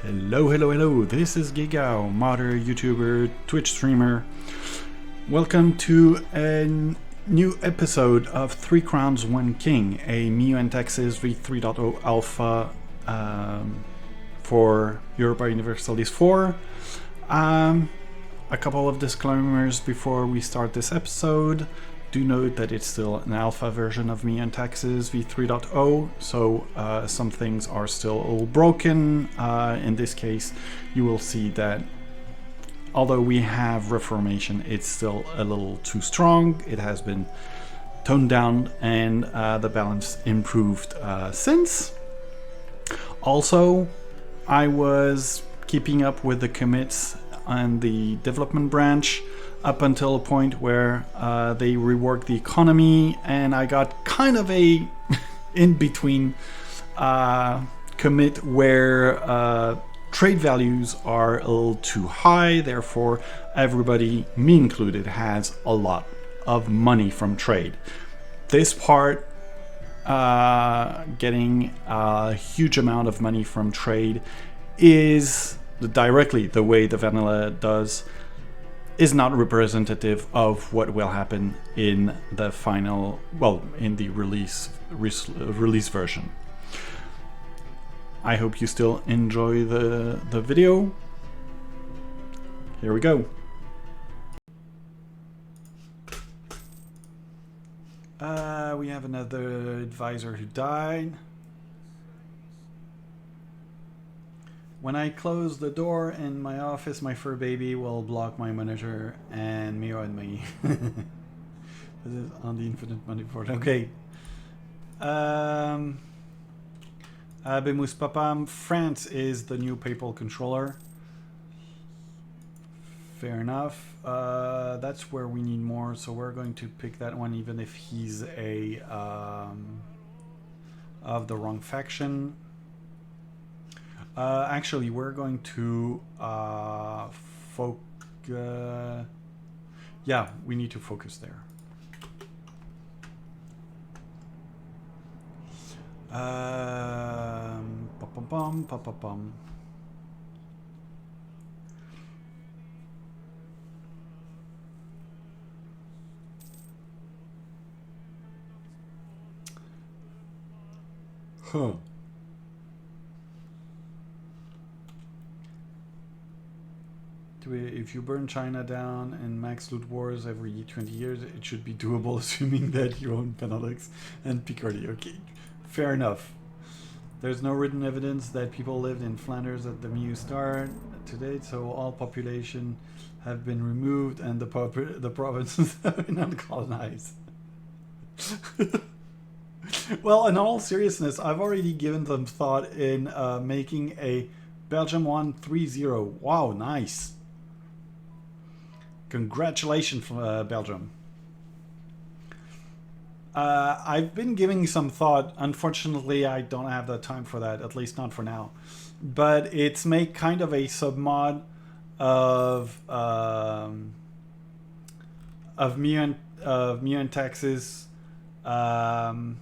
Hello, hello, hello. This is Gigao, modder, YouTuber, Twitch streamer. Welcome to a new episode of 3 Crowns, 1 King, a MIU and Texas v3.0 alpha for Europa Universalis 4. A couple of disclaimers before we start this episode. Do note that it's still an alpha version of MIU and Texas v3.0, so some things are still a little broken. In this case, you will see that although we have reformation, it's still a little too strong. It has been toned down and the balance improved since. Also, I was keeping up with the commits and the development branch up until a point where they reworked the economy, and I got kind of a in-between commit where trade values are a little too high, therefore everybody, me included, has a lot of money from trade. This part, getting a huge amount of money from trade is directly the way the vanilla does, is not representative of what will happen in the final, well, in the release version. I hope you still enjoy the video. Here we go. We have another advisor who died. When I close the door in my office, my fur baby will block my monitor and Mio and me. This is on the infinite money board. Okay. Abemus Papam, France is the new papal controller. Fair enough. That's where we need more, so we're going to pick that one, even if he's a of the wrong faction. Actually, we're going to yeah, we need to focus there. Pum. Huh. If you burn China down in max loot wars every 20 years, it should be doable, assuming that you own Benelux and Picardy. Okay, fair enough. There's no written evidence that people lived in Flanders at the MIU start to date, so all population have been removed and the provinces have been uncolonized. Well, in all seriousness, I've already given some thought in making a Belgium 130. Wow, nice. Congratulations, Belgium. I've been giving some thought. Unfortunately, I don't have the time for that, at least not for now. But it's make kind of a submod of MIU and Texas. We're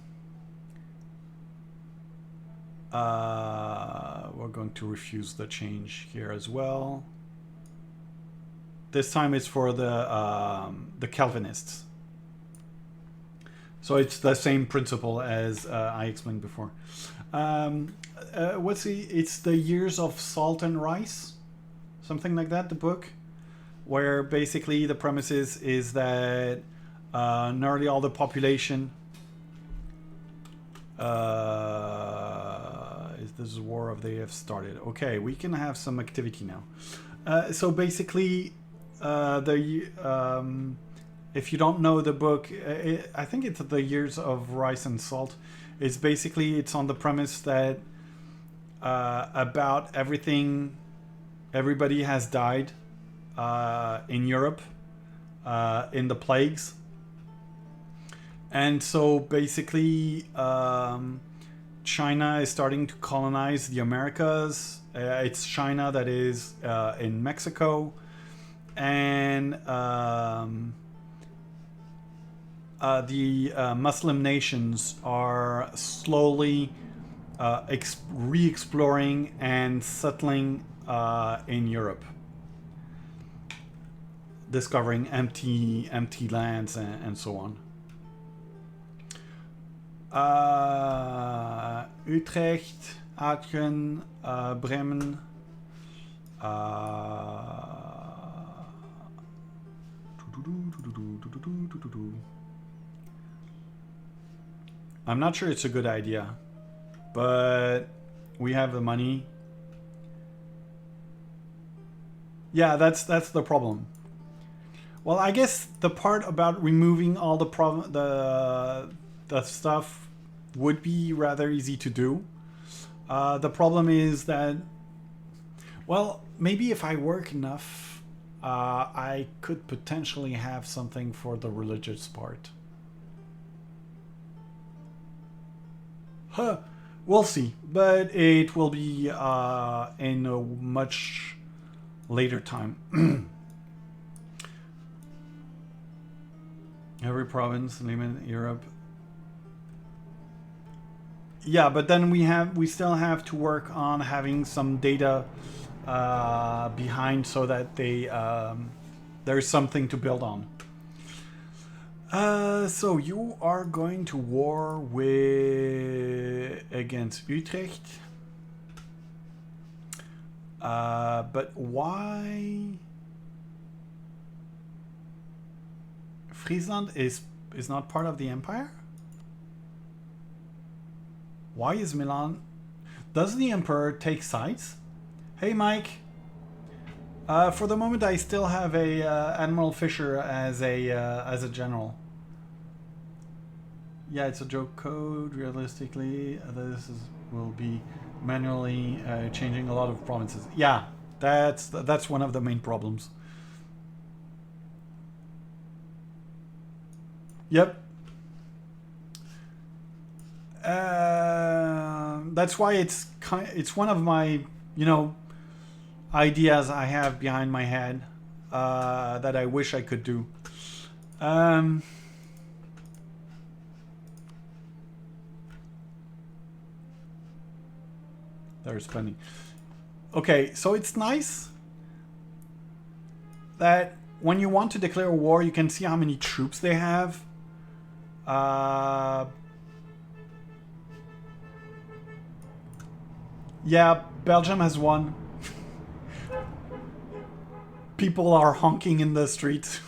going to refuse the change here as well. This time it's for the Calvinists. So it's the same principle as I explained before. It's the Years of Salt and Rice, something like that, the book, where basically the premise is that nearly all the population this is war of they have started. Okay, we can have some activity now. So basically, if you don't know the book, I think it's the Years of Rice and Salt. It's on the premise that about everybody has died in Europe in the plagues. And so basically, China is starting to colonize the Americas. It's China that is in Mexico. And the Muslim nations are slowly re-exploring and settling in Europe, discovering empty lands and so on. Utrecht, Aachen, Bremen. I'm not sure it's a good idea, but we have the money. Yeah, that's the problem. Well, I guess the part about removing all the stuff would be rather easy to do. The problem is that, well, maybe if I work enough, I could potentially have something for the religious part. Huh. We'll see, but it will be in a much later time. Every province, limit Europe. Yeah, but then we still have to work on having some data behind so that there's something to build on. So you are going to war against Utrecht. But why? Friesland is not part of the empire? Why is Milan? Does the emperor take sides? Hey, Mike. For the moment, I still have a Admiral Fisher as a general. Yeah, it's a joke code. Realistically, will be manually changing a lot of provinces. Yeah, that's one of the main problems. Yep. That's why it's one of my ideas I have behind my head that I wish I could do. There's plenty. Okay, so it's nice that when you want to declare a war, you can see how many troops they have. Yeah, Belgium has won. People are honking in the streets.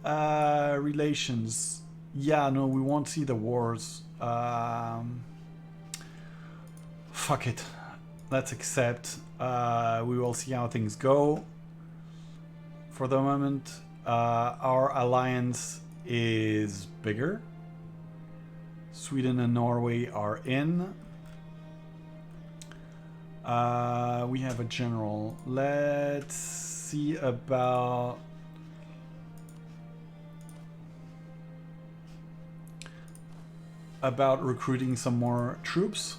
Relations. Yeah, no, we won't see the wars. Fuck it. Let's accept. We will see how things go. For the moment, our alliance is bigger. Sweden and Norway are in. We have a general. Let's see about recruiting some more troops.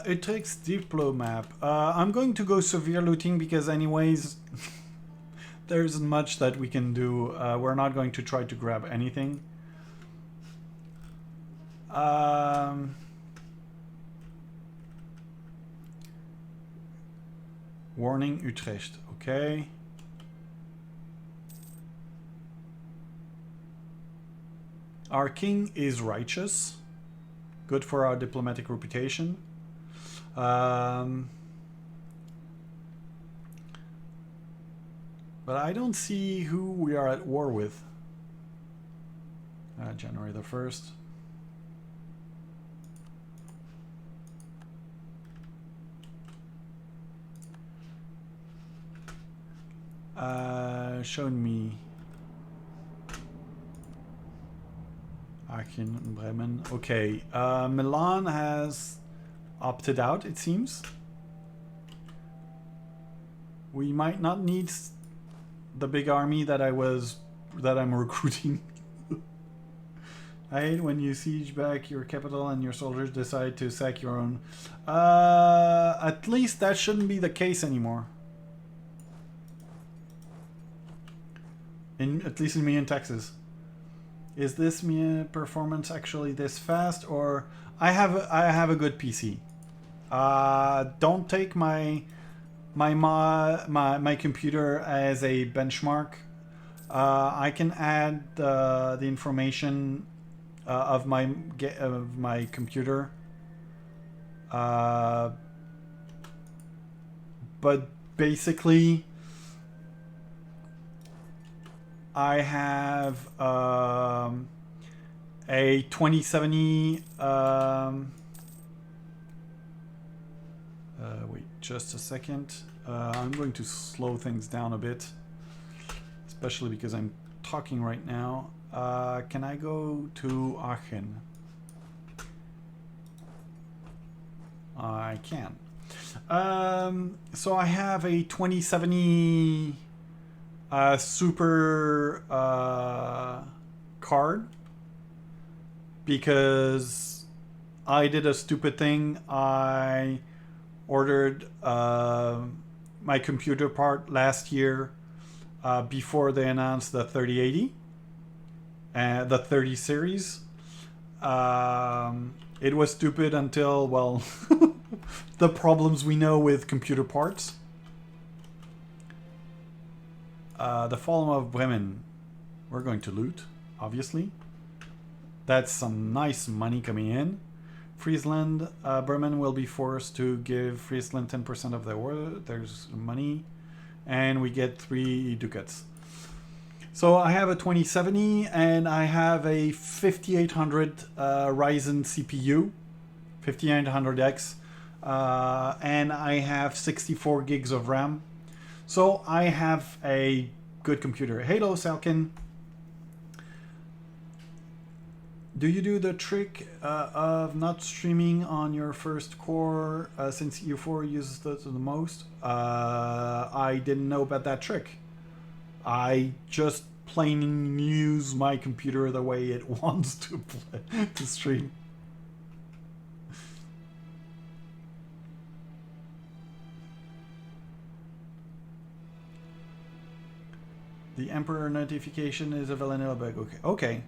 Utrecht's Diplo map. I'm going to go severe looting because anyways there isn't much that we can do. We're not going to try to grab anything. Warning Utrecht. Okay. Our king is righteous. Good for our diplomatic reputation. But I don't see who we are at war with. January the 1st. Shown me Aachen and Bremen. Okay, Milan has opted out, it seems. We might not need the big army that I'm recruiting. I hate when you siege back your capital and your soldiers decide to sack your own. At least that shouldn't be the case anymore. At least in me in Texas. Is this me performance actually this fast, or I have a good PC. Don't take my computer as a benchmark. I can add the information of my computer, but basically I have a 2070. Wait, just a second. I'm going to slow things down a bit, especially because I'm talking right now. Can I go to Aachen? I can. So I have a 2070 super card because I did a stupid thing. I ordered my computer part last year before they announced the 3080 and the 30 series. It was stupid until, well, the problems we know with computer parts. The Fallen of Bremen, we're going to loot, obviously. That's some nice money coming in. Friesland, Bremen will be forced to give Friesland 10% of their worth. There's money, and we get 3 ducats. So I have a 2070 and I have a 5800 Ryzen CPU, 5800X, and I have 64 gigs of RAM. So I have a good computer. Hello, Salkin. Do you do the trick of not streaming on your first core since U4 uses the most? I didn't know about that trick. I just plain use my computer the way it wants to stream. The Emperor notification is a vanilla bug. Okay. Okay.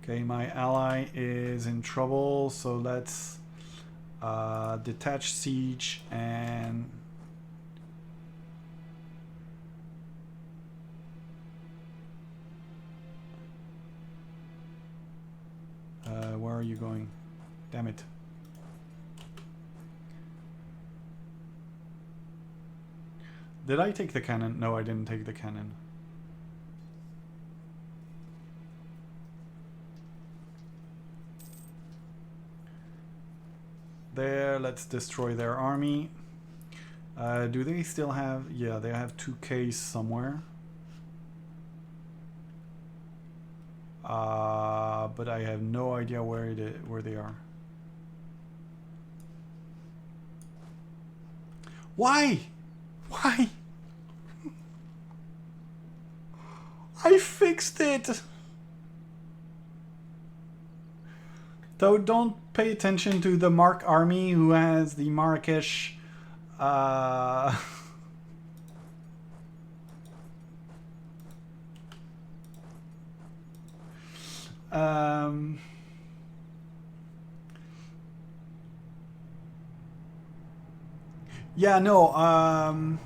Okay, my ally is in trouble, so let's detach siege and where are you going? Damn it. Did I take the cannon? No, I didn't take the cannon. There, let's destroy their army. Do they still have... Yeah, they have 2Ks somewhere. But I have no idea where they are. Why? Why? I fixed it! Though don't pay attention to the Mark army who has the Marrakesh yeah, no,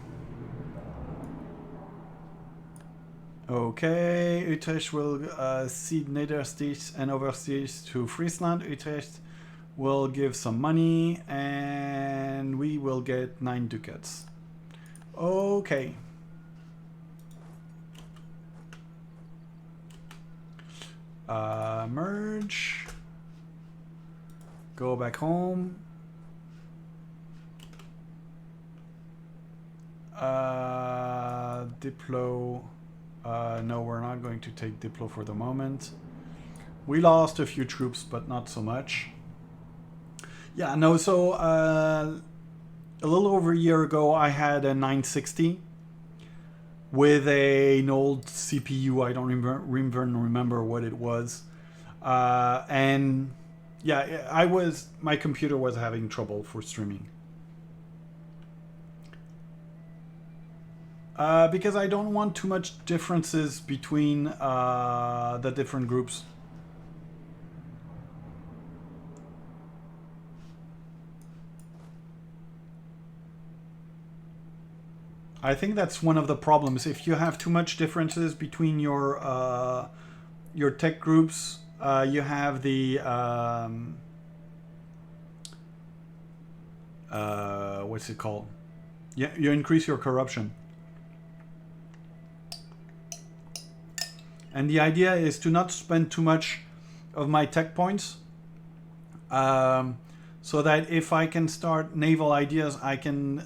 okay, Utrecht will cede Niedersticht and Oversticht to Friesland. Utrecht will give some money and we will get 9 ducats. Okay. Merge. Go back home. Diplo. No, we're not going to take Diplo for the moment. We lost a few troops, but not so much. Yeah, no, so a little over a year ago, I had a 960 with an old CPU. I don't even remember what it was. And yeah, my computer was having trouble for streaming. Because I don't want too much differences between the different groups. I think that's one of the problems. If you have too much differences between your tech groups, you have the what's it called? Yeah, you increase your corruption. And the idea is to not spend too much of my tech points, so that if I can start naval ideas, I can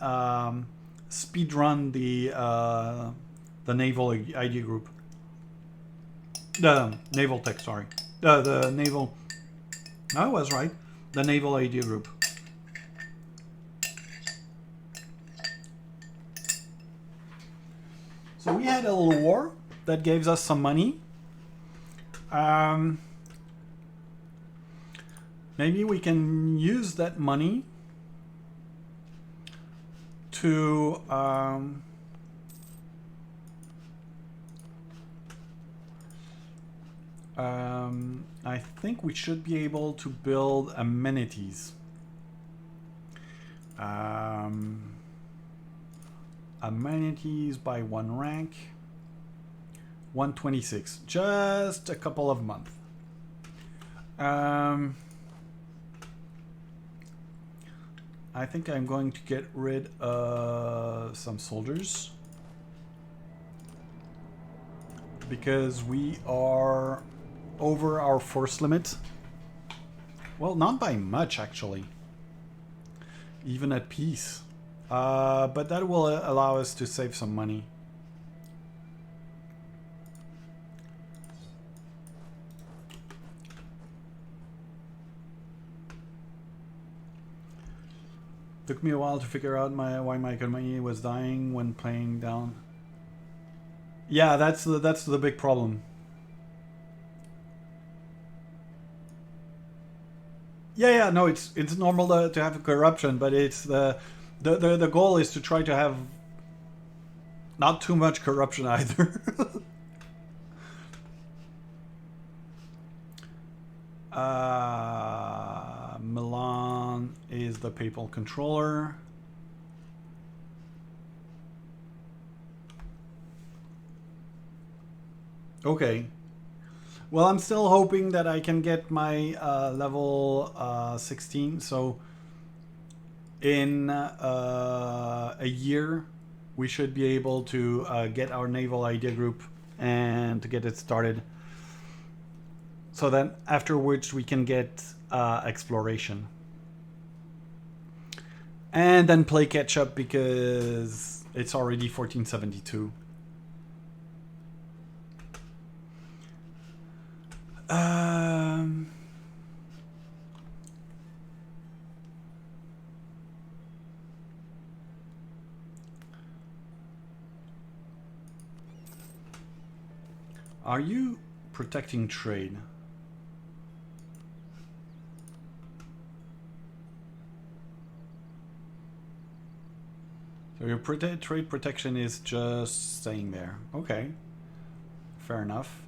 speed run the naval idea group. The naval tech, sorry. The naval. I was right. The naval idea group. So we had a little war that gave us some money. Maybe we can use that money to I think we should be able to build amenities. Amenities by 1 rank. 126. Just a couple of months. I think I'm going to get rid of some soldiers, because we are over our force limit. Well, not by much, actually. Even at peace. But that will allow us to save some money. Took me a while to figure out why my economy was dying when playing down. Yeah, that's the big problem. Yeah, no, it's normal to have corruption, but it's the goal is to try to have not too much corruption either. Milan is the papal controller. Okay. Well, I'm still hoping that I can get my level 16. So in a year, we should be able to get our naval idea group and to get it started. So then afterwards we can get exploration. And then play catch up, because it's already 1472. Are you protecting trade? So your trade protection is just staying there. Okay. Fair enough.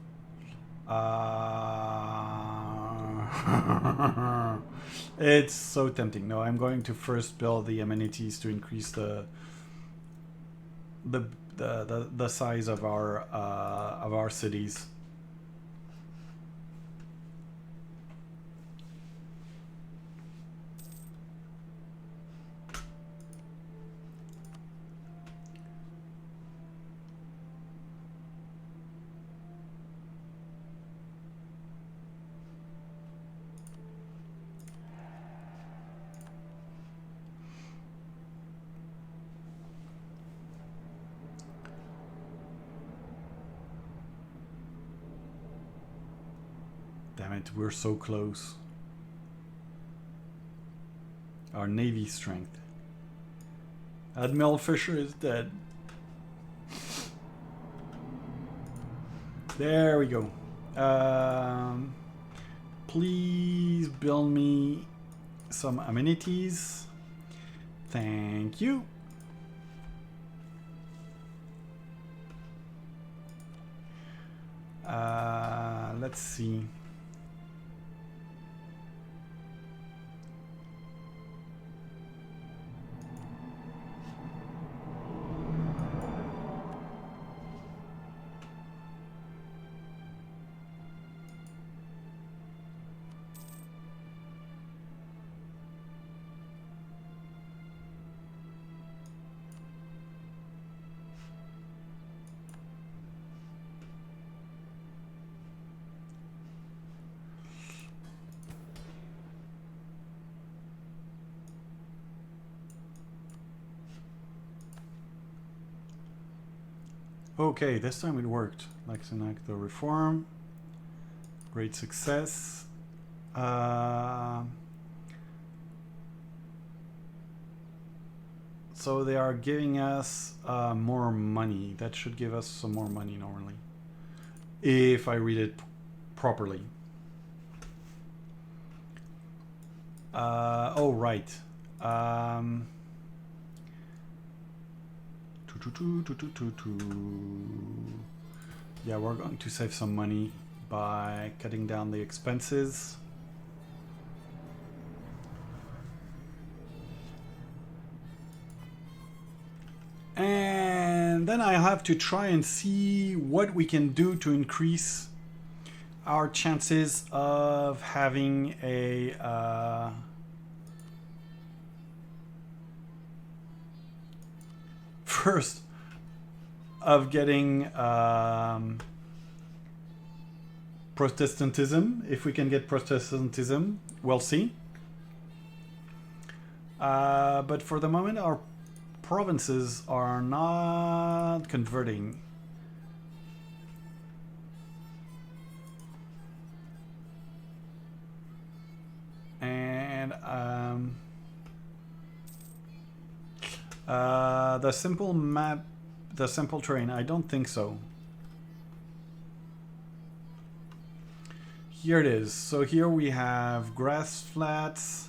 It's so tempting. No, I'm going to first build the amenities to increase the size of our cities. Damn it, we're so close. Our navy strength. Admiral Fisher is dead. There we go. Please build me some amenities. Thank you. Let's see. Okay, this time it worked. Lexinac the reform. Great success. So they are giving us more money. That should give us some more money normally. If I read it properly. Oh, right. Yeah, we're going to save some money by cutting down the expenses. And then I have to try and see what we can do to increase our chances of having a first of getting Protestantism. If we can get Protestantism, we'll see. But for the moment, our provinces are not converting. And the simple map, the simple terrain, I don't think so. Here it is. So here we have grass flats.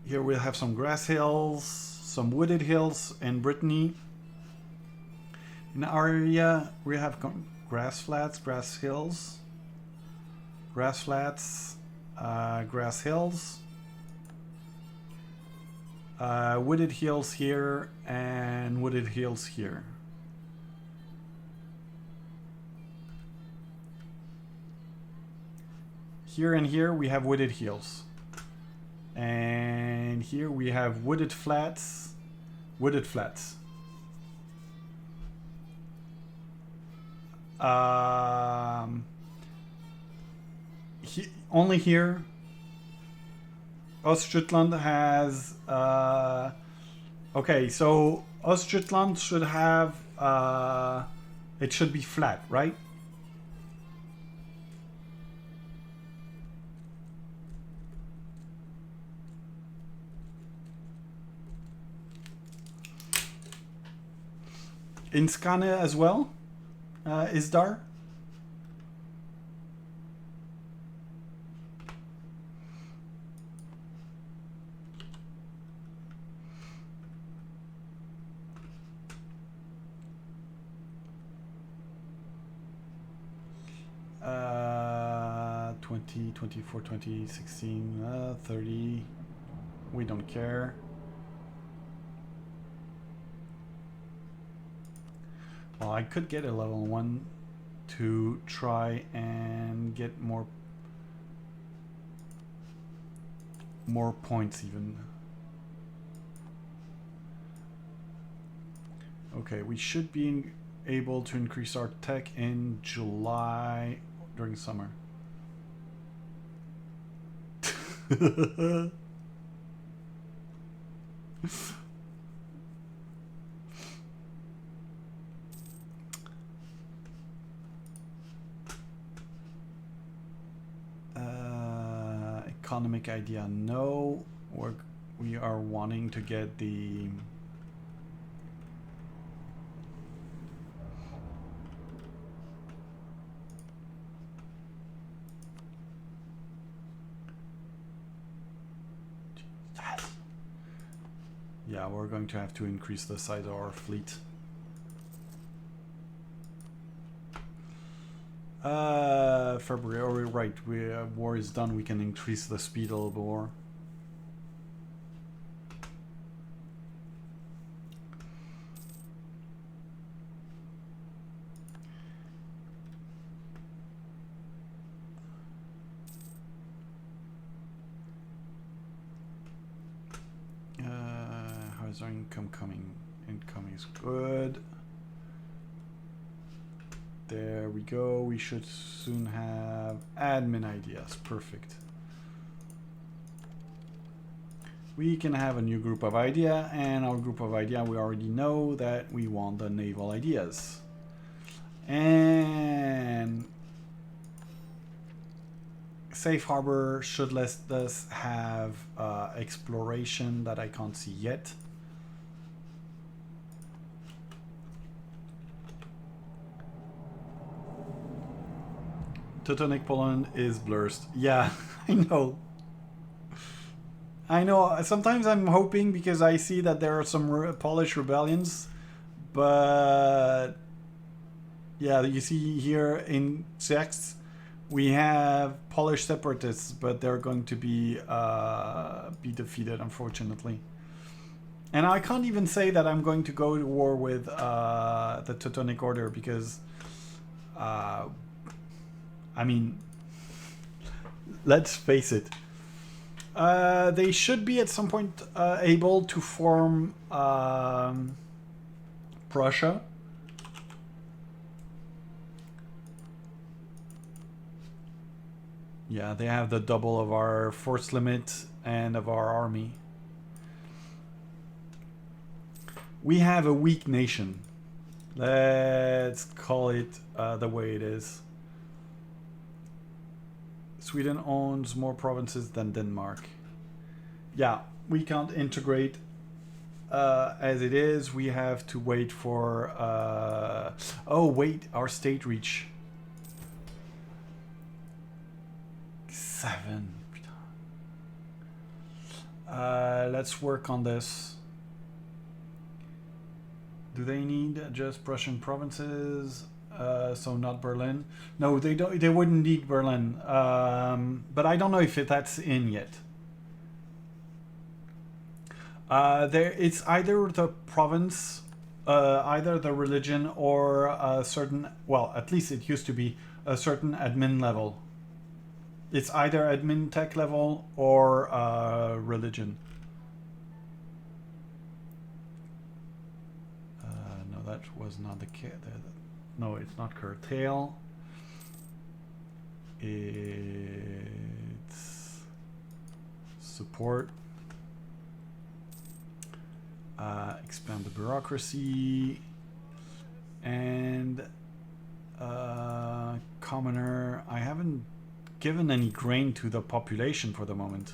Here we have some grass hills, some wooded hills in Brittany. In our area, we have grass flats, grass hills, grass flats, grass hills, wooded hills here, and wooded hills here. Here and here we have wooded hills. And here we have wooded flats, wooded flats. Only here, Ostjutland has, okay, so Ostjutland should have, it should be flat, right? In Skane as well, Isdar? Uh, 20, 24, 20, 16, 30. We don't care. Well, I could get a level 1 to try and get more points even. Okay, we should be able to increase our tech in July during summer. economic idea, no. We are wanting to get the... Yes. Yeah, we're going to have to increase the size of our fleet. February, right, war is done, we can increase the speed a little more. How's our income coming? Income is good. There we go. We should soon have admin ideas. Perfect. We can have a new group of idea, and our group of idea, we already know that we want the naval ideas. And safe harbor should let us have exploration that I can't see yet. Teutonic Poland is blurred. Yeah, I know. I know. Sometimes I'm hoping because I see that there are some Polish rebellions, but yeah, you see here in Czechs we have Polish separatists, but they're going to be defeated, unfortunately. And I can't even say that I'm going to go to war with the Teutonic Order because. I mean, let's face it. They should be at some point able to form Prussia. Yeah, they have the double of our force limit and of our army. We have a weak nation. Let's call it the way it is. Sweden owns more provinces than Denmark. Yeah, we can't integrate as it is. We have to wait for... oh, wait, our state reach. 7. Let's work on this. Do they need just Prussian provinces? So not Berlin. No, they don't. They wouldn't need Berlin. But I don't know if that's in yet. It's either the province, either the religion, or a certain. Well, at least it used to be a certain admin level. It's either admin tech level or religion. No, that was not the case. No, it's not curtail. It's support. Expand the bureaucracy. And commoner. I haven't given any grain to the population for the moment.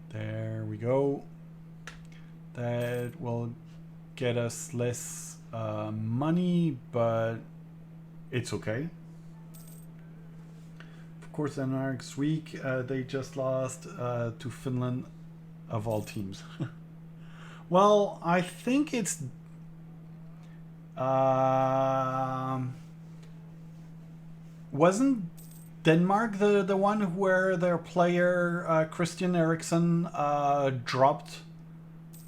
There we go. That will get us less money, but it's okay. Of course, Denmark's weak. They just lost to Finland, of all teams. Well, I think it's... wasn't Denmark the one where their player Christian Eriksen dropped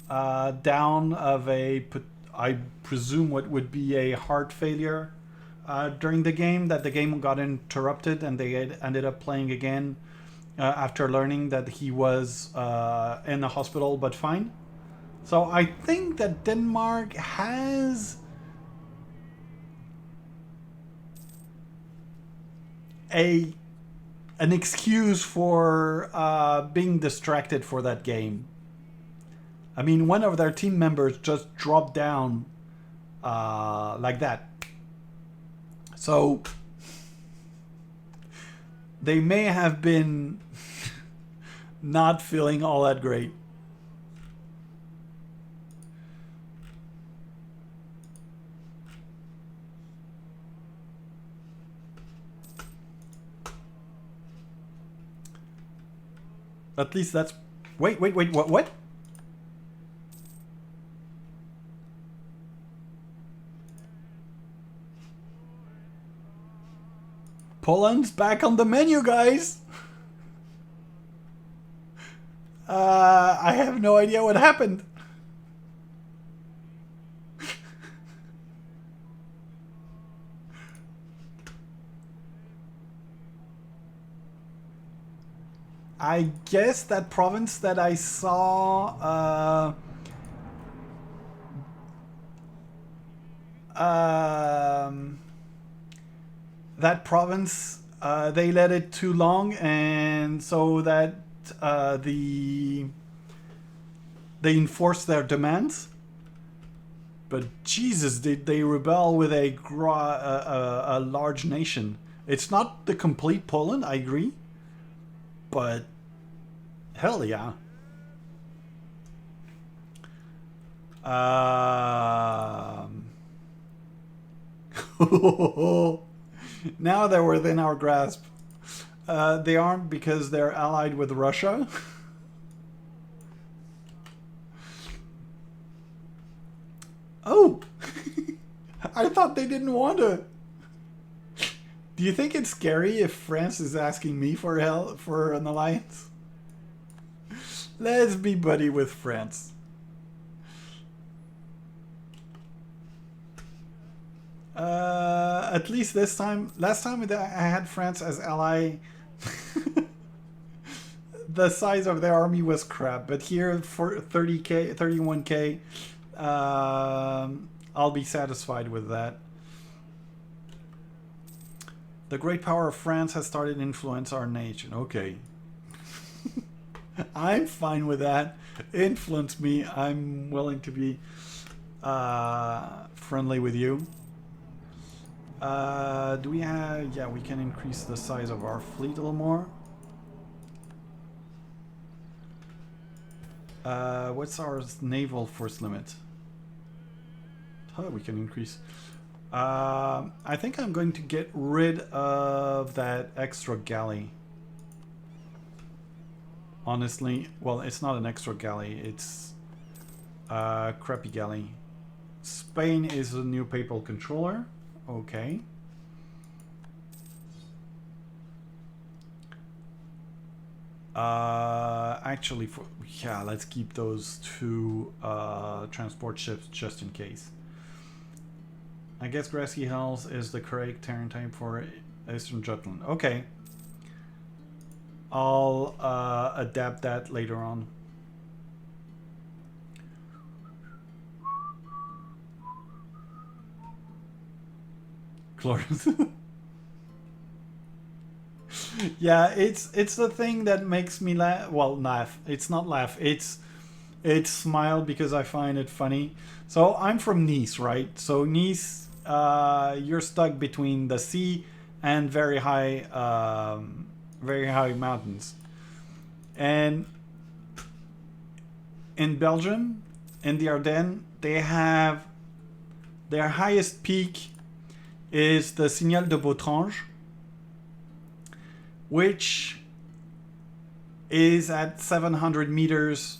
down of a, I presume what would be a heart failure during the game, that the game got interrupted and they ended up playing again after learning that he was in the hospital but fine. So I think that Denmark has an excuse for being distracted for that game. I mean, one of their team members just dropped down like that. So, they may have been not feeling all that great. At least that's... Wait, what? Poland's back on the menu, guys! I have no idea what happened. I guess that province that I saw that province they let it too long, and so that they enforced their demands. But Jesus, did they rebel with a large nation? It's not the complete Poland, I agree, but hell yeah. Now they're within our grasp. They aren't, because they're allied with Russia. Oh! I thought they didn't want to. Do you think it's scary if France is asking me for help, for an alliance? Let's be buddy with France. At least this time. Last time I had France as ally, the size of their army was crap. But here, for 30k, 31k, I'll be satisfied with that. The great power of France has started to influence our nation. Okay. I'm fine with that. Influence me. I'm willing to be friendly with you. Do we have... Yeah, we can increase the size of our fleet a little more. What's our naval force limit? Oh, we can increase. I think I'm going to get rid of that extra galley. Honestly, well, it's not an extra galley, it's a crappy galley. Spain is the new papal controller. Okay. Actually, yeah, let's keep those two transport ships just in case. I guess Grassy Hills is the correct terrain type for Eastern Jutland. Okay. I'll adapt that later on. Glorious. Yeah, it's the thing that makes me laugh. Well, laugh. It's not laugh. It's smile because I find it funny. So I'm from Nice, right? So Nice, you're stuck between the sea and very high mountains. And in Belgium, in the Ardennes, they have their highest peak is the Signal de Bautrange, which is at 700 meters,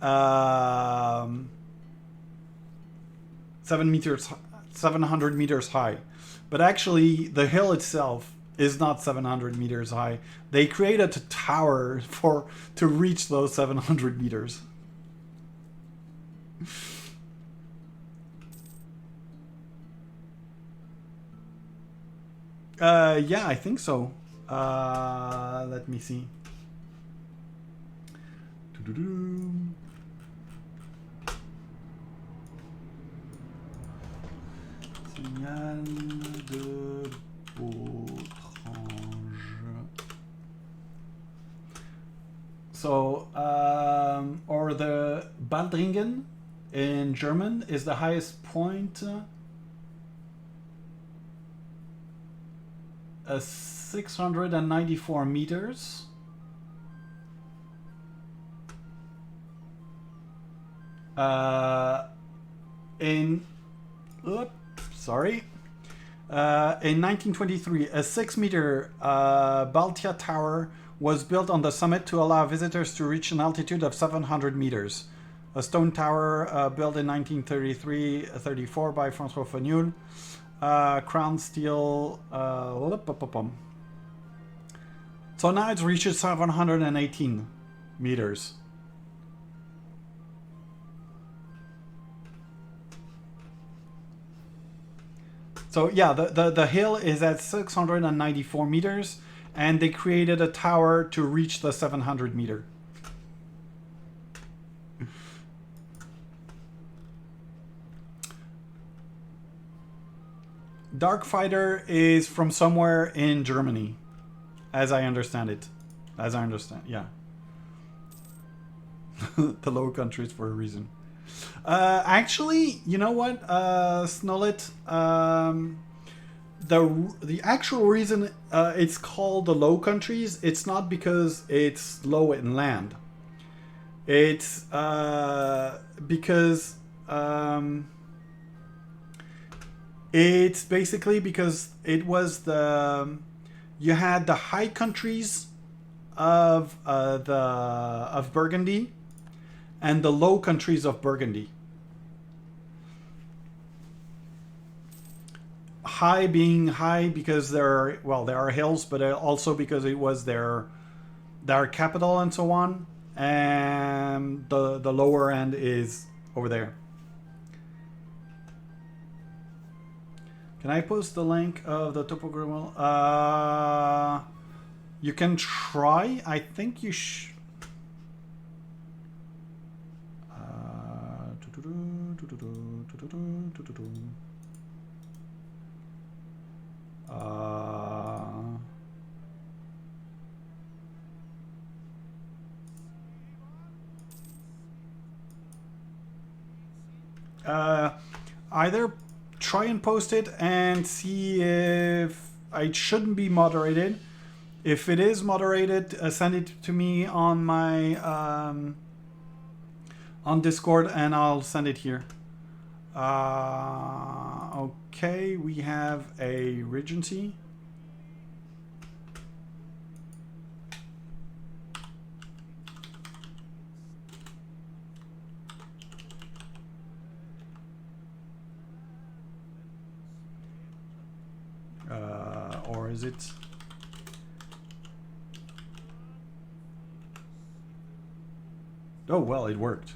700 meters high. But actually, the hill itself is not 700 meters high. They created a tower to reach those 700 meters. Yeah, I think so. Let me see. Signal de Bautrange. So, or the Baldringen in German is the highest point. 694 meters. In 1923, a 6-meter Baltia tower was built on the summit to allow visitors to reach an altitude of 700 meters. A stone tower built in 1933-34 by François Fagnoul. Crown steel. So now it reaches 718 meters. So yeah, the hill is at 694 meters, and they created a tower to reach the 700 meter. Darkfighter is from somewhere in Germany, as I understand it. Yeah. The Low Countries for a reason. Actually, you know what, Snullet? The actual reason it's called the Low Countries, it's not because it's low in land. It's because it's basically because it was you had the high countries of Burgundy and the Low Countries of Burgundy. High being high because there are hills, but also because it was their capital and so on. And the lower end is over there. Can I post the link of the topographical? You can try. I think you should. Either try and post it and see if it shouldn't be moderated. If it is moderated, send it to me on my on Discord and I'll send it here. Okay, we have a Regency. Or is it? Oh, well, it worked.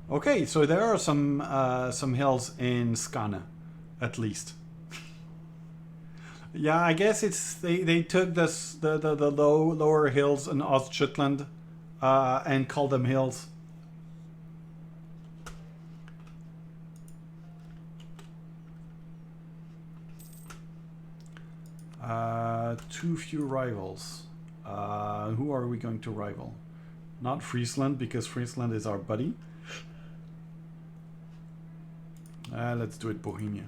Okay, so there are some hills in Skane, at least. Yeah, I guess it's they took the lower hills in Ostshetland and called them hills. Too few rivals. Who are we going to rival? Not Friesland, because Friesland is our buddy. Let's do it Bohemia.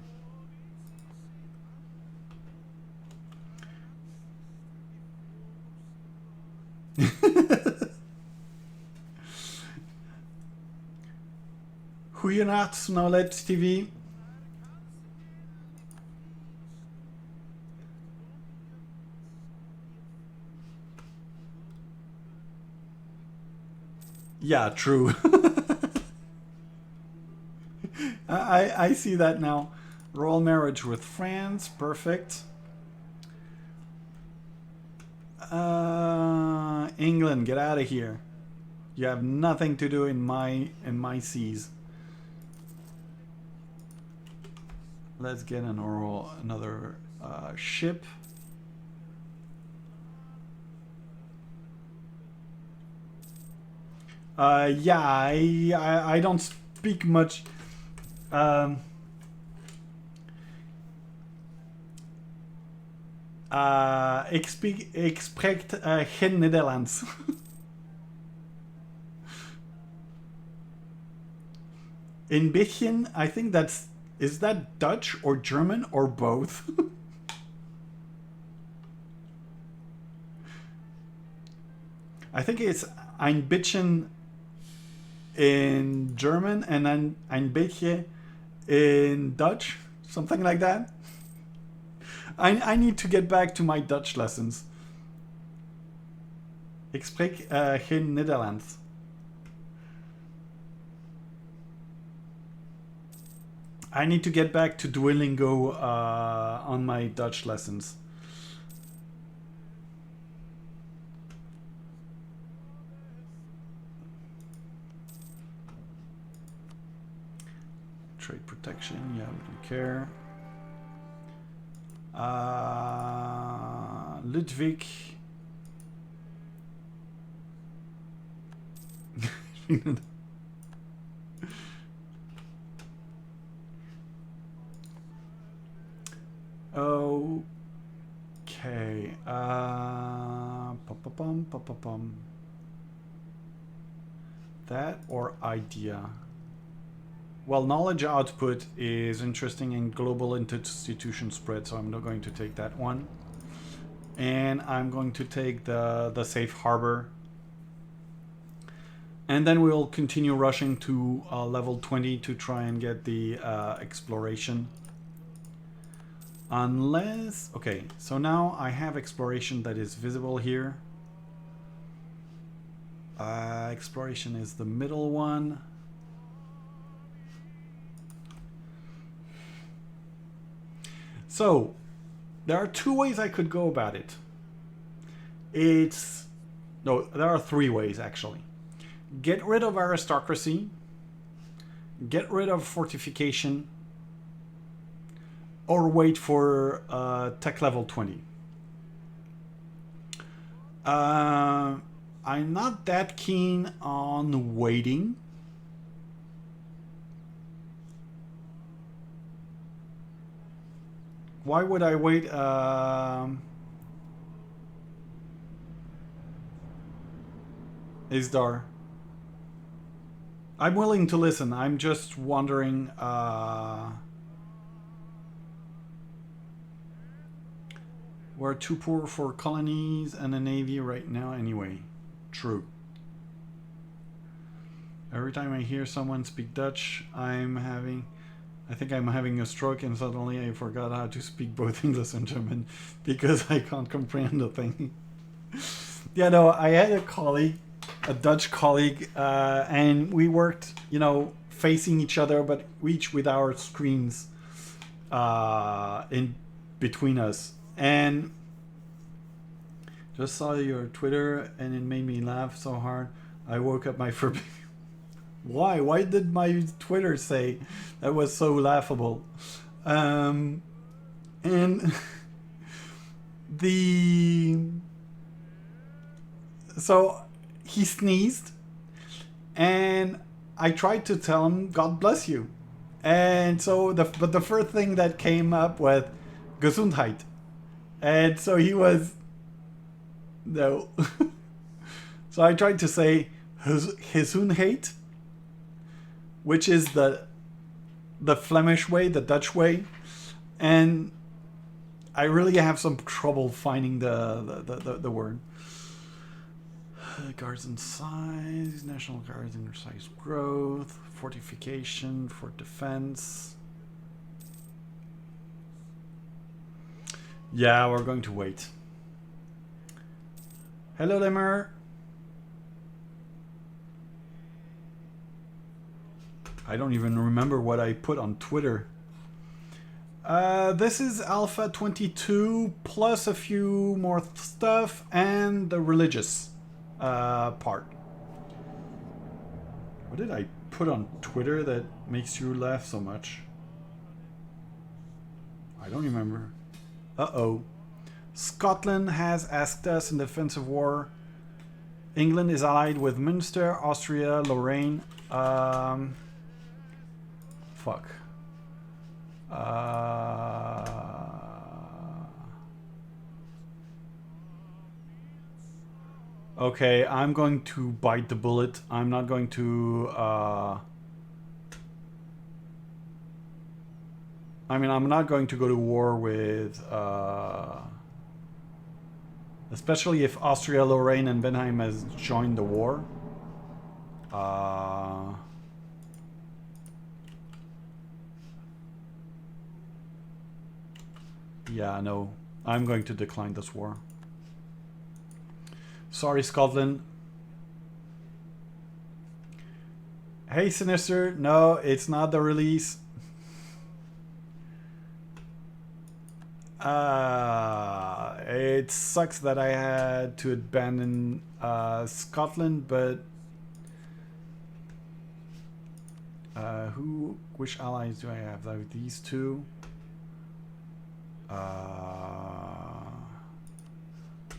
Goeienacht, Snowlet TV. Yeah, true. I see that now. Royal marriage with France, perfect. England, get out of here. You have nothing to do in my seas. Let's get another ship. Yeah, I don't speak much. Ik spreek geen Nederlands. In beetje, I think that's Is that Dutch or German or both? I think it's ein bisschen in German and ein beetje in Dutch, something like that. I need to get back to my Dutch lessons. Ik spreek geen Nederlands. I need to get back to Duolingo on my Dutch lessons. Trade protection, yeah, we don't care. Ludwig. Okay. That or idea? Well, knowledge output is interesting in global institution spread, so I'm not going to take that one. And I'm going to take the safe harbor. And then we'll continue rushing to level 20 to try and get the exploration. Unless... Okay, so now I have exploration that is visible here. Exploration is the middle one. So, there are two ways I could go about it. No, there are three ways actually. Get rid of aristocracy, get rid of fortification, or wait for tech level 20. I'm not that keen on waiting. Why would I wait? Isdar. I'm willing to listen. I'm just wondering. We're too poor for colonies and a navy right now anyway. True. Every time I hear someone speak Dutch, I think I'm having a stroke, and suddenly I forgot how to speak both English and German because I can't comprehend a thing. Yeah, no, I had a colleague, a Dutch colleague, and we worked, facing each other, but each with our screens in between us. And just saw your Twitter, and it made me laugh so hard. I woke up my forbidden. Why? Why did my Twitter say that was so laughable? And so he sneezed, and I tried to tell him God bless you, and so but the first thing that came up was Gesundheit, and so he was no. So I tried to say Gesundheit, which is the Flemish way, the Dutch way, and I really have some trouble finding the word. Guards in size, National Guards in size growth, fortification for defense. Yeah, we're going to wait. Hello, Lemmer. I don't even remember what I put on Twitter. This is Alpha 22 plus a few more stuff and the religious part. What did I put on Twitter that makes you laugh so much? I don't remember. Uh-oh. Scotland has asked us in defense of war. England is allied with Munster, Austria, Lorraine. Fuck. Okay, I'm going to bite the bullet. I'm not going to I mean, I'm not going to go to war with... especially if Austria, Lorraine, and Benheim has joined the war. Yeah, no. I'm going to decline this war. Sorry, Scotland. Hey, Sinister. No, it's not the release. It sucks that I had to abandon Scotland, but which allies do I have? Like these two.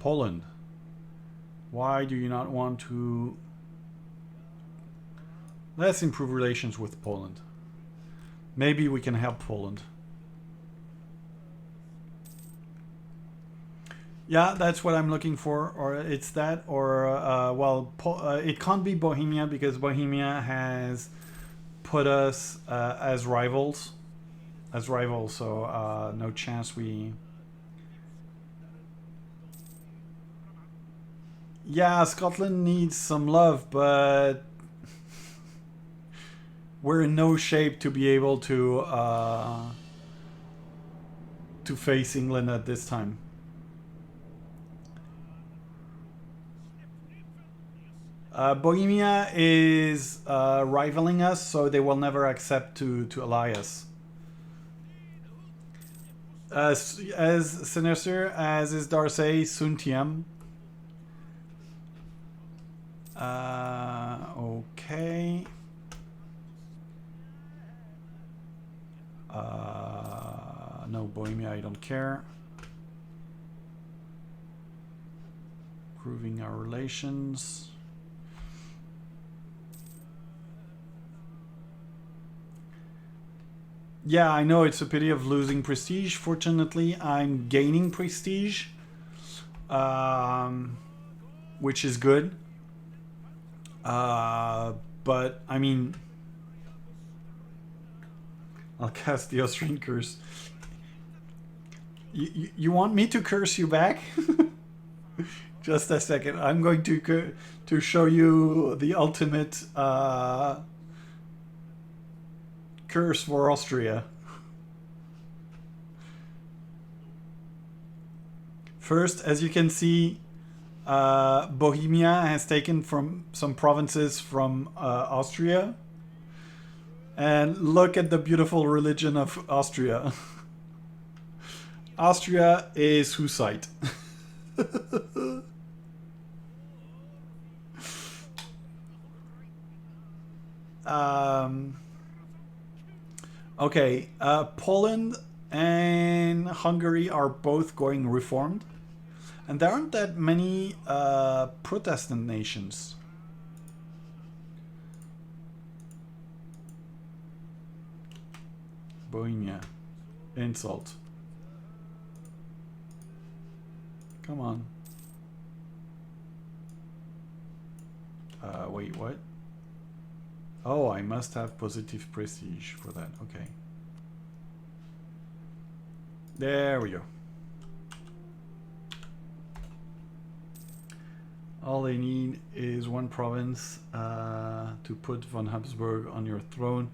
Poland. Why do you not want to? Let's improve relations with Poland. Maybe we can help Poland. Yeah, that's what I'm looking for, or it's that, or well, it can't be Bohemia because Bohemia has put us as rivals, so no chance we. Yeah, Scotland needs some love, but we're in no shape to be able to face England at this time. Bohemia is rivaling us, so they will never accept to ally us. As sinister as is Darcy, Suntiam. Okay. No, Bohemia, I don't care. Improving our relations. Yeah, I know it's a pity of losing prestige. Fortunately, I'm gaining prestige, which is good. But, I mean, I'll cast the Austrian Curse. You want me to curse you back? Just a second. I'm going to show you the ultimate curse for Austria. First, as you can see, Bohemia has taken from some provinces from Austria. And look at the beautiful religion of Austria. Austria is Hussite. Okay, Poland and Hungary are both going reformed. And there aren't that many Protestant nations. Bohemia. Insult. Come on. Wait, what? Oh, I must have positive prestige for that. Okay. There we go. All they need is one province to put von Habsburg on your throne.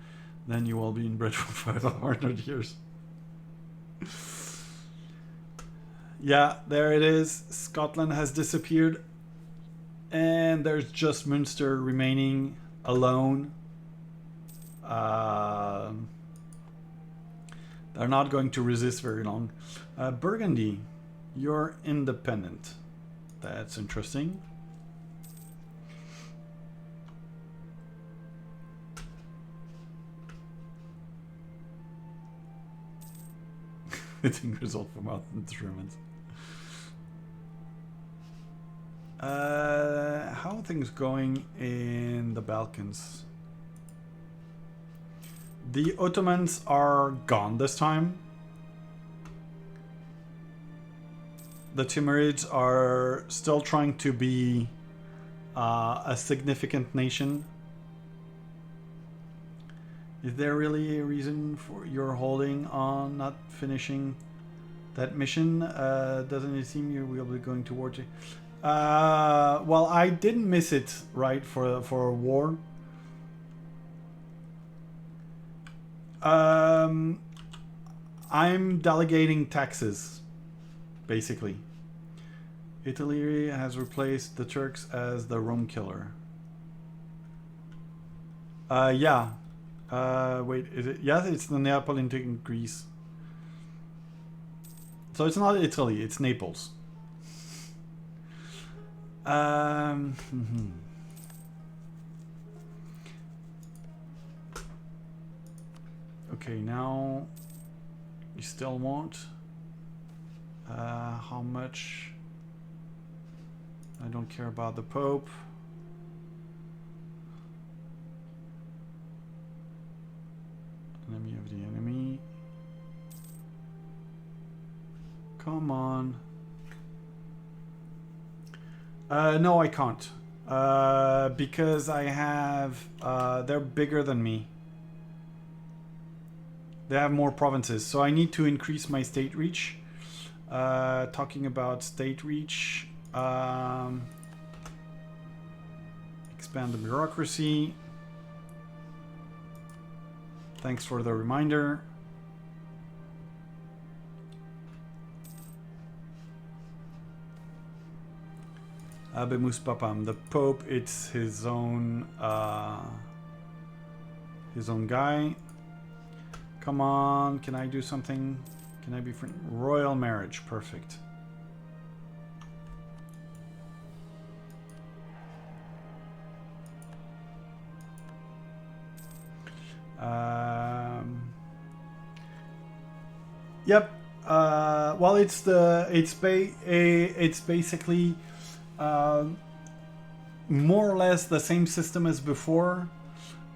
Then you will be inbred for 500 years. Yeah, there it is. Scotland has disappeared. And there's just Munster remaining alone. They're not going to resist very long. Burgundy, you're independent. That's interesting. Hitting result from out instruments. How are things going in the Balkans? The Ottomans are gone this time. The Timurids are still trying to be a significant nation Is there really a reason for you're holding on, not finishing that mission? Doesn't it seem you will be going towards it? Well, I didn't miss it, right, for a war. I'm delegating taxes, basically. Italy has replaced the Turks as the Rome killer. Yeah. Wait, is it? Yeah, it's the Neapolitan in Greece. So it's not Italy, it's Naples. Okay, now you still want how much? I don't care about the Pope. Enemy of the enemy. Come on. No, I can't. Because I have... they're bigger than me. They have more provinces. So I need to increase my state reach. Talking about state reach. Expand the bureaucracy. Thanks for the reminder. Abemus Papam, the Pope, it's his own guy. Come on, can I do something? Can I be friend? Royal marriage, perfect. Yep. Well, it's basically more or less the same system as before,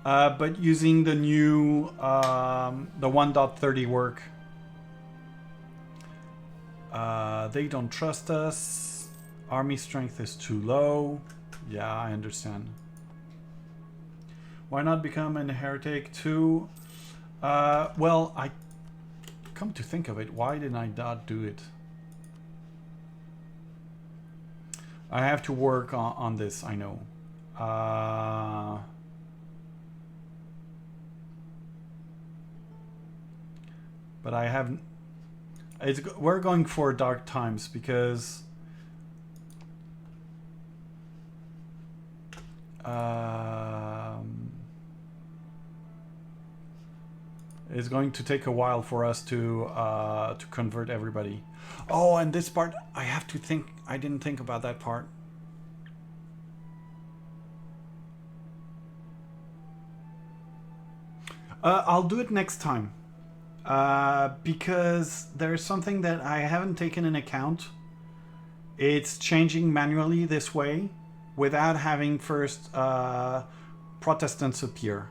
but using the new the 1.30 work. They don't trust us. Army strength is too low. Yeah, I understand. Why not become a heretic too? Well, I come to think of it, why didn't I not do it? I have to work on this, I know. But I haven't... we're going for dark times because... it's going to take a while for us to convert everybody. Oh, and this part, I have to think. I didn't think about that part. I'll do it next time. Because there's something that I haven't taken in account. It's changing manually this way without having first Protestants appear.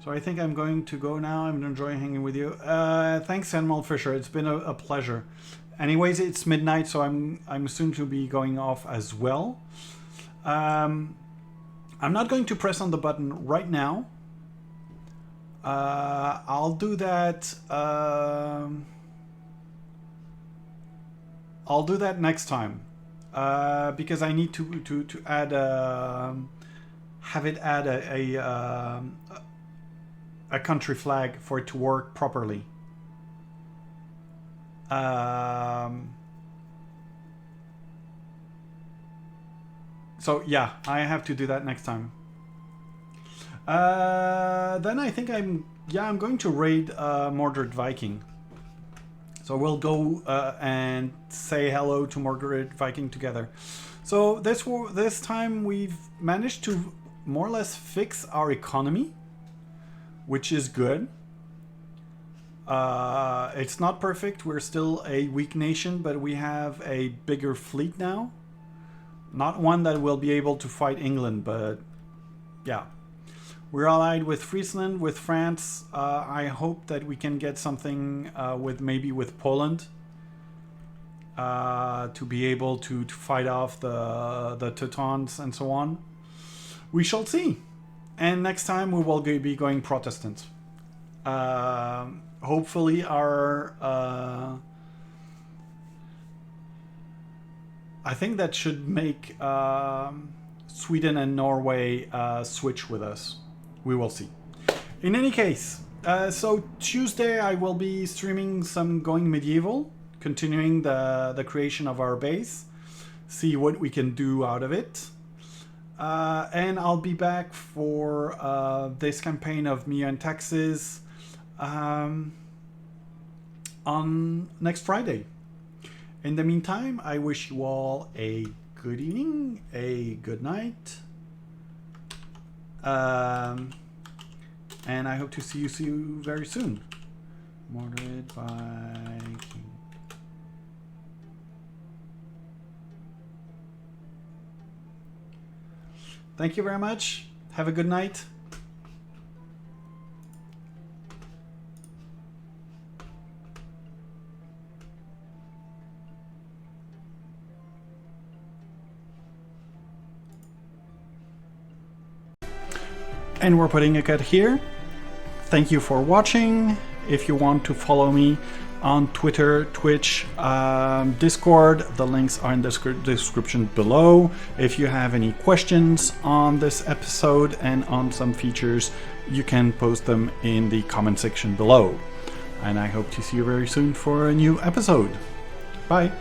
So I think I'm going to go now. I'm enjoying hanging with you. Thanks, Animal Fisher. It's been a pleasure. Anyways, it's midnight, so I'm soon to be going off as well. I'm not going to press on the button right now. I'll do that. I'll do that next time because I need to add have it add a country flag for it to work properly. So yeah, I have to do that next time. Then I think I'm going to raid Mordred Viking. So we'll go and say hello to Mordred Viking together. So this time we've managed to more or less fix our economy, which is good. It's not perfect. We're still a weak nation, but we have a bigger fleet now. Not one that will be able to fight England, but yeah. We're allied with Friesland, with France. I hope that we can get something with Poland to be able to fight off the Teutons and so on. We shall see. And next time we will be going Protestant. Hopefully our... I think that should make Sweden and Norway switch with us. We will see. In any case, so Tuesday I will be streaming some Going Medieval, continuing the creation of our base, see what we can do out of it. And I'll be back for this campaign of Mia in Texas on next Friday. In the meantime, I wish you all a good evening, a good night, and I hope to see you very soon. Moderate Viking. Thank you very much. Have a good night. And we're putting a cut here. Thank you for watching. If you want to follow me on Twitter, Twitch, Discord, the links are in the description below. If you have any questions on this episode and on some features, you can post them in the comment section below. And I hope to see you very soon for a new episode. Bye.